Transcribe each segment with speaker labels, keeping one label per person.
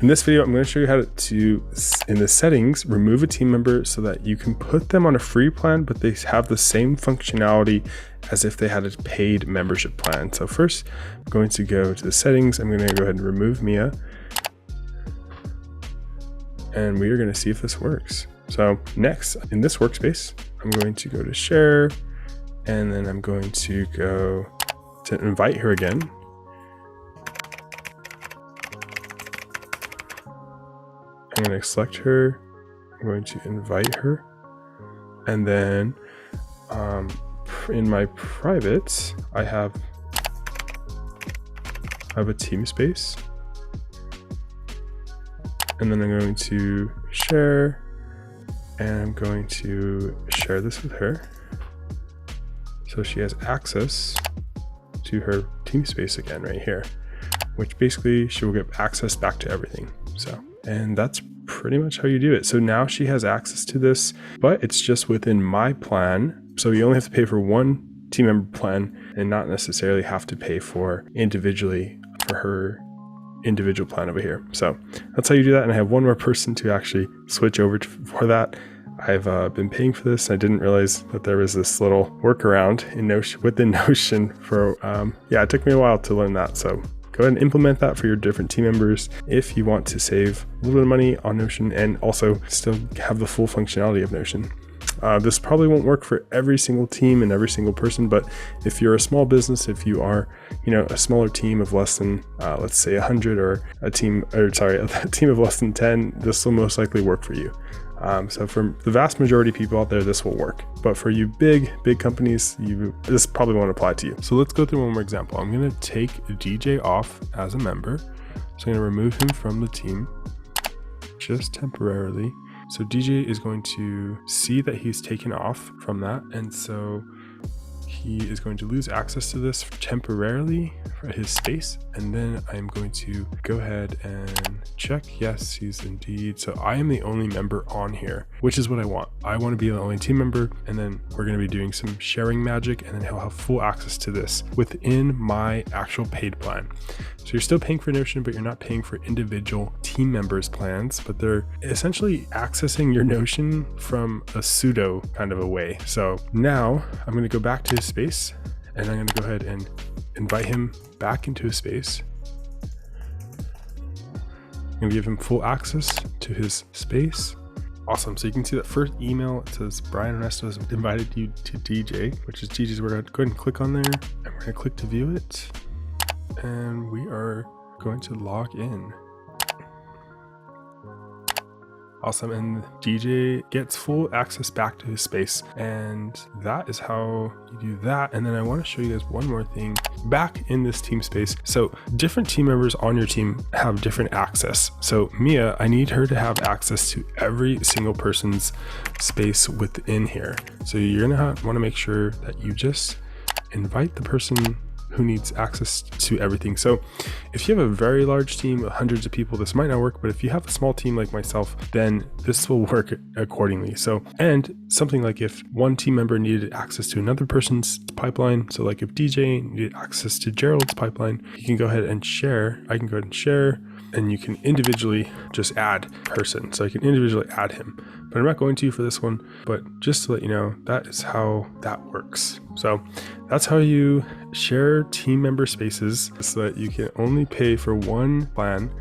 Speaker 1: In this video, I'm going to show you how to, in the settings, remove a team member so that you can put them on a free plan, but they have the same functionality as if they had a paid membership plan. So first, I'm going to go to the settings. I'm going to go ahead and remove Mia. And we are going to see if this works. So next, in this workspace, I'm going to go to share, and then I'm going to go to invite her again. I'm going to select her, I'm going to invite her, and then in my private, I have a team space, and then I'm going to share, and I'm going to share this with her so she has access to her team space again right here, which basically she will get access back to everything. And that's pretty much how you do it. So now she has access to this, but it's just within my plan. So you only have to pay for one team member plan and not necessarily have to pay for individually for her individual plan over here. So that's how you do that. And I have one more person to actually switch over to for that. I've been paying for this. I didn't realize that there was this little workaround in Notion within Notion for, it took me a while to learn that. So go ahead and implement that for your different team members if you want to save a little bit of money on Notion and also still have the full functionality of Notion. This probably won't work for every single team and every single person, but if you're a small business, if you are, a smaller team of less than, let's say 100 or a team of less than 10, this will most likely work for you. So for the vast majority of people out there, this will work. But for you big companies, this probably won't apply to you. So let's go through one more example. I'm going to take DJ off as a member. So I'm going to remove him from the team just temporarily. So DJ is going to see that he's taken off from that. And so he is going to lose access to this temporarily for his space. And then I'm going to go ahead and check. Yes, he's indeed. So I am the only member on here, which is what I want. I want to be the only team member. And then we're going to be doing some sharing magic, and then he'll have full access to this within my actual paid plan. So you're still paying for Notion, but you're not paying for individual team members plans, but they're essentially accessing your Notion from a pseudo kind of a way. So now I'm going to go back to his space, and I'm going to go ahead and invite him back into his space. I'm going to give him full access to his space. Awesome. So you can see that first email, it says Brian Ernesto has invited you to DJ, which is DJ's. We're going to go ahead and click on there, and we're going to click to view it. And we are going to log in. Awesome. And DJ gets full access back to his space. And that is how you do that. And then I want to show you guys one more thing back in this team space. So different team members on your team have different access. So Mia, I need her to have access to every single person's space within here. So you're going to want to make sure that you just invite the person who needs access to everything. So if you have a very large team of hundreds of people, this might not work, but if you have a small team like myself, then this will work accordingly. So, and something like if one team member needed access to another person's pipeline, so like if DJ needed access to Gerald's pipeline, you can go ahead and share. I can go ahead and share, and you can individually just add person. So I can individually add him, but I'm not going to for this one, but just to let you know, that is how that works. So that's how you share team member spaces so that you can only pay for one plan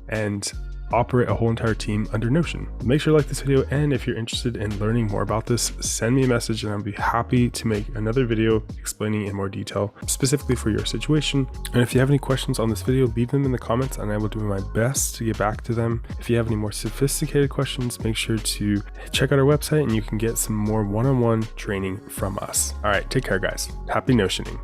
Speaker 1: and operate a whole entire team under Notion. Make sure to like this video, and if you're interested in learning more about this, send me a message and I'll be happy to make another video explaining in more detail specifically for your situation. And if you have any questions on this video, leave them in the comments and I will do my best to get back to them. If you have any more sophisticated questions, make sure to check out our website and you can get some more one-on-one training from us. All right, take care guys. Happy Notioning.